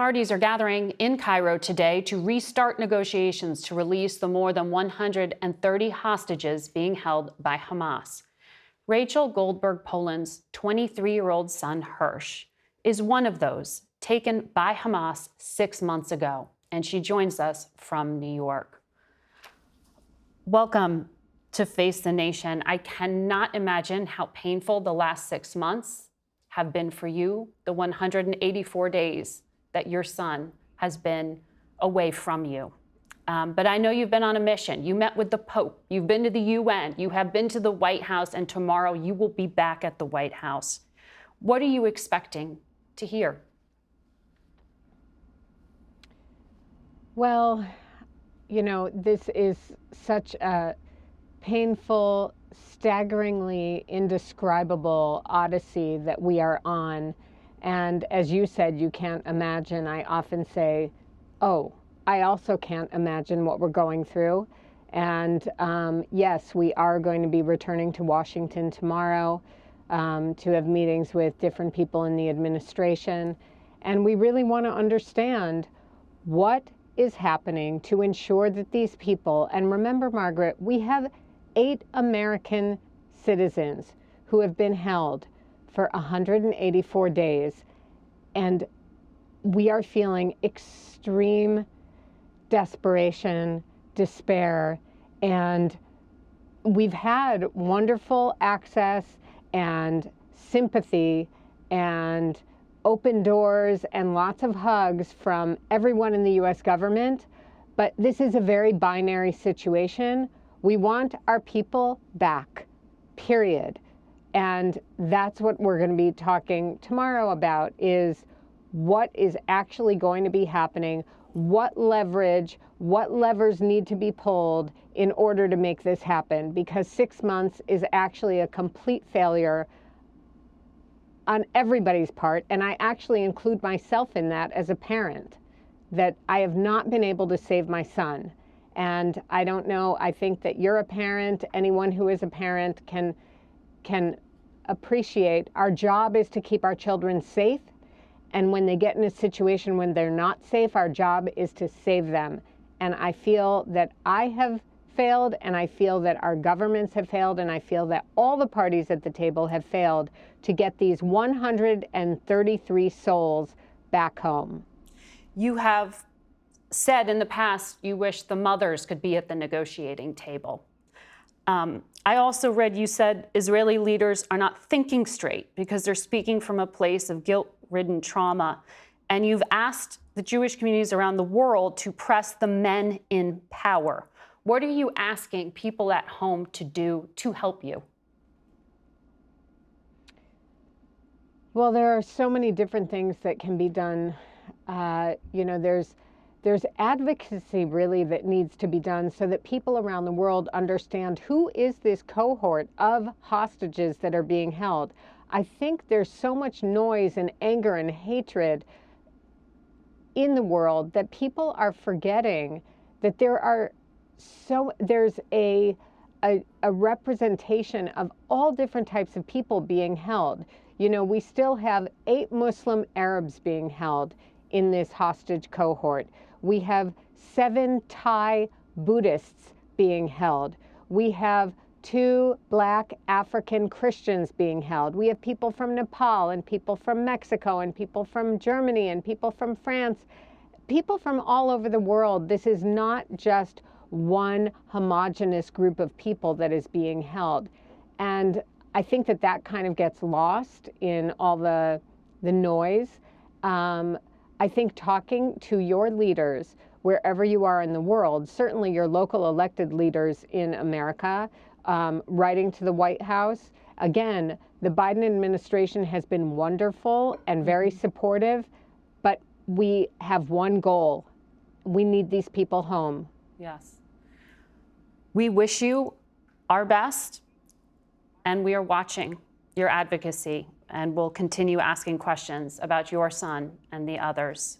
Parties are gathering in Cairo today to restart negotiations to release the more than 130 hostages being held by Hamas. Rachel Goldberg-Polin's 23-year-old son, Hersh, is one of those taken by Hamas 6 months ago, and she joins us from New York. Welcome to Face the Nation. I cannot imagine how painful the last 6 months have been for you, the 184 days that your son has been away from you. But I know you've been on a mission. You met with the Pope. You've been to the UN. You have been to the White House. And tomorrow you will be back at the White House. What are you expecting to hear? Well, you know, this is such a painful, staggeringly indescribable odyssey that we are on. And as you said, you can't imagine. I often say, oh, I also can't imagine what we're going through. And yes, we are going to be returning to Washington tomorrow to have meetings with different people in the administration. And we really want to understand what is happening to ensure that these people, and remember, Margaret, we have 8 American citizens who have been held for 184 days, and we are feeling extreme desperation, despair, and we've had wonderful access and sympathy and open doors and lots of hugs from everyone in the U.S. government, but this is a very binary situation. We want our people back, period. And that's what we're going to be talking tomorrow about, is what is actually going to be happening, what leverage, what levers need to be pulled in order to make this happen, because 6 months is actually a complete failure on everybody's part, and I actually include myself in that as a parent, that I have not been able to save my son. And I don't know, I think that you're a parent, anyone who is a parent can appreciate our job is to keep our children safe. And when they get in a situation when they're not safe, our job is to save them. And I feel that I have failed, and I feel that our governments have failed, and I feel that all the parties at the table have failed to get these 133 souls back home. You have said in the past you wish the mothers could be at the negotiating table. I also read you said Israeli leaders are not thinking straight because they're speaking from a place of guilt-ridden trauma. And you've asked the Jewish communities around the world to press the men in power. What are you asking people at home to do to help you? Well, there are so many different things that can be done. You know, there's advocacy really that needs to be done so that people around the world understand who is this cohort of hostages that are being held. I think there's so much noise and anger and hatred in the world that people are forgetting that there's a representation of all different types of people being held. You know, we still have 8 Muslim Arabs being held in this hostage cohort. We have 7 Thai Buddhists being held. We have 2 Black African Christians being held. We have people from Nepal and people from Mexico and people from Germany and people from France, people from all over the world. This is not just one homogenous group of people that is being held. And I think that that kind of gets lost in all the noise. I think talking to your leaders, wherever you are in the world, certainly your local elected leaders in America, writing to the White House. Again, the Biden administration has been wonderful and very supportive, but we have one goal. We need these people home. Yes. We wish you our best, and we are watching your advocacy, and we'll continue asking questions about your son and the others.